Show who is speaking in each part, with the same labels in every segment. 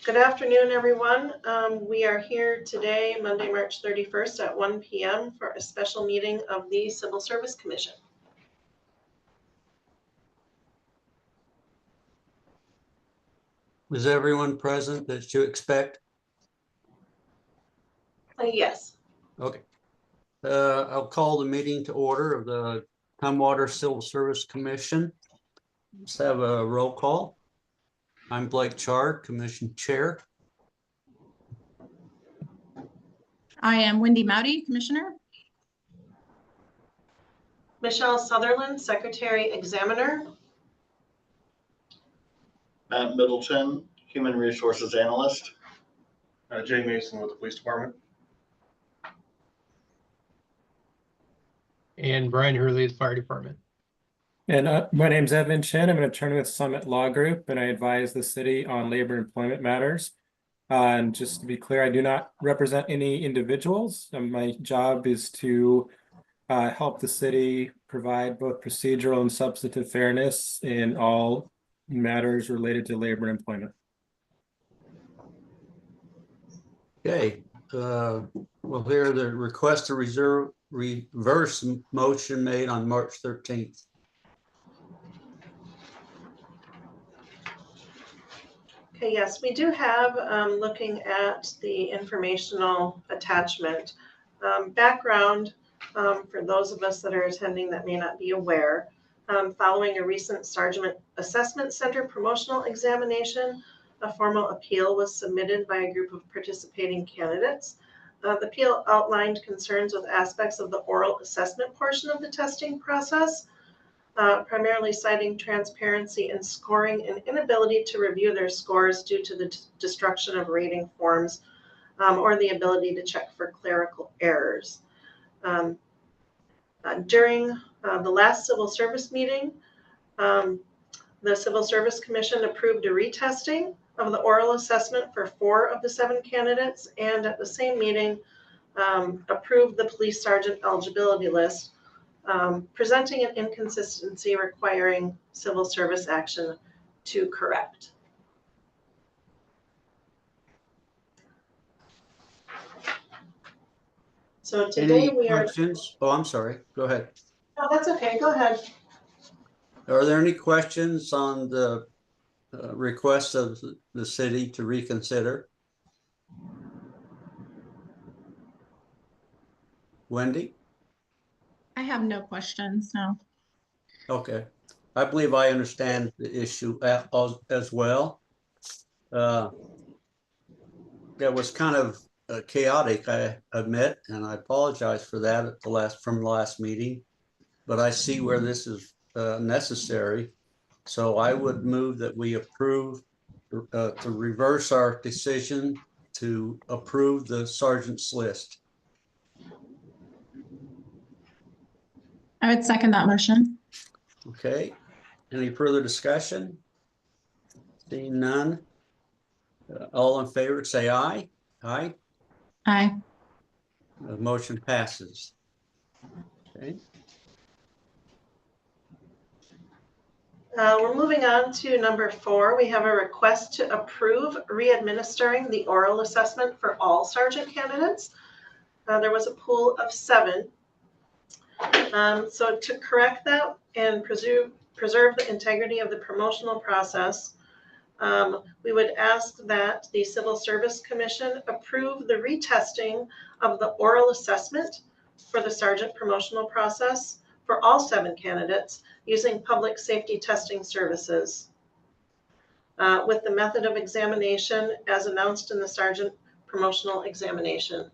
Speaker 1: Good afternoon, everyone. We are here today, Monday, March 31st at 1 p.m. for a special meeting of the Civil Service Commission.
Speaker 2: Was everyone present that you expect?
Speaker 1: Yes.
Speaker 2: Okay. I'll call the meeting to order of the Tumwater Civil Service Commission. Let's have a roll call. I'm Blake Chard, Commission Chair.
Speaker 3: I am Wendy Mowdy, Commissioner.
Speaker 1: Michelle Sutherland, Secretary Examiner.
Speaker 4: Matt Middleton, Human Resources Analyst.
Speaker 5: Jay Mason with the Police Department.
Speaker 6: And Brian Hurley, the Fire Department.
Speaker 7: And my name's Evan Chin. I'm an attorney with Summit Law Group, and I advise the city on labor and employment matters. And just to be clear, I do not represent any individuals. My job is to help the city provide both procedural and substantive fairness in all matters related to labor and employment.
Speaker 2: Okay. We'll hear the request to reverse motion made on March 13th.
Speaker 1: Okay, yes, we do have, looking at the informational attachment, background for those of us that are attending that may not be aware. Following a recent Sargent Assessment Center promotional examination, a formal appeal was submitted by a group of participating candidates. The appeal outlined concerns with aspects of the oral assessment portion of the testing process, primarily citing transparency in scoring and inability to review their scores due to the destruction of rating forms or the ability to check for clerical errors. During the last civil service meeting, the Civil Service Commission approved a retesting of the oral assessment for 4 of the 7 candidates, and at the same meeting approved the police sergeant eligibility list, presenting an inconsistency requiring civil service action to correct. So today
Speaker 2: Any
Speaker 1: we are.
Speaker 2: questions? Oh, I'm sorry. Go ahead.
Speaker 1: Oh, that's okay. Go ahead.
Speaker 2: Are there any questions on the request of the city to reconsider? Wendy?
Speaker 3: I have no questions, no.
Speaker 2: Okay. I believe I understand the issue as well. That was kind of chaotic, I admit, and I apologize for that at from the last meeting, but I see where this is necessary. So I would move that we approve to reverse our decision to approve the sergeant's list.
Speaker 3: I would second that motion.
Speaker 2: Okay. Any further discussion? Seeing none. All in favor, say aye. Aye.
Speaker 3: Aye.
Speaker 2: The motion passes. Okay.
Speaker 1: We're moving on to number 4. We have a request to approve re-administering the oral assessment for all sergeant candidates. There was a pool of 7. So to correct that and preserve the integrity of the promotional process, we would ask that the Civil Service Commission approve the retesting of the oral assessment for the sergeant promotional process for all 7 candidates using public safety testing services with the method of examination as announced in the sergeant promotional examination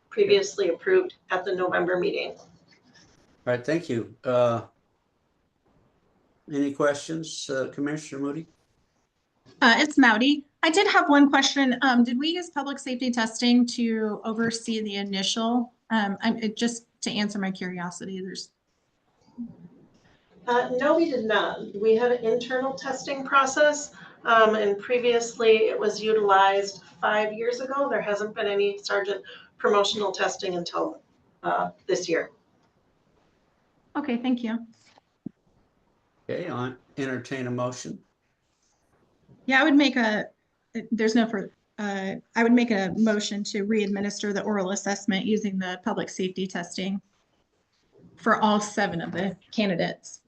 Speaker 1: previously approved at the November meeting.
Speaker 2: All right, thank you. Any questions, Commissioner Moody?
Speaker 3: It's Mowdy. I did have one question. Did we use public safety testing to oversee the initial? Just to answer my curiosity,
Speaker 1: No, we did not. We had an internal testing process, and previously it was utilized 5 years ago. There hasn't been any sergeant promotional testing until this year.
Speaker 3: Okay, thank you.
Speaker 2: Okay, I'll entertain a motion.
Speaker 3: Yeah, I would make a there's no further, I would make a motion to re-administer the oral assessment using the public safety testing for all 7 of the candidates.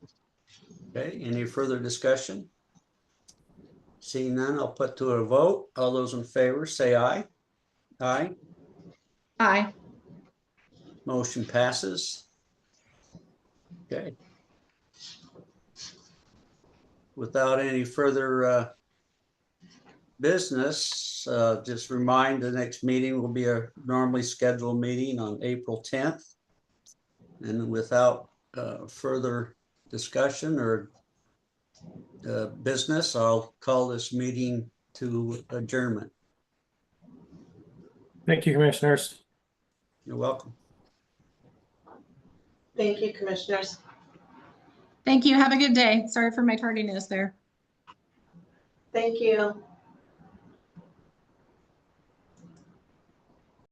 Speaker 2: Okay, any further discussion? Seeing none, I'll put to a vote. All those in favor, say aye. Aye,
Speaker 3: Aye.
Speaker 2: motion passes. Okay. Without any further business, just remind the next meeting will be a normally scheduled meeting on April 10th. And without further discussion or business, I'll call this meeting to adjournment.
Speaker 7: Thank you, commissioners.
Speaker 2: You're welcome.
Speaker 1: Thank you, commissioners.
Speaker 3: Thank you. Have a good day. Sorry for my tardiness there.
Speaker 1: Thank you.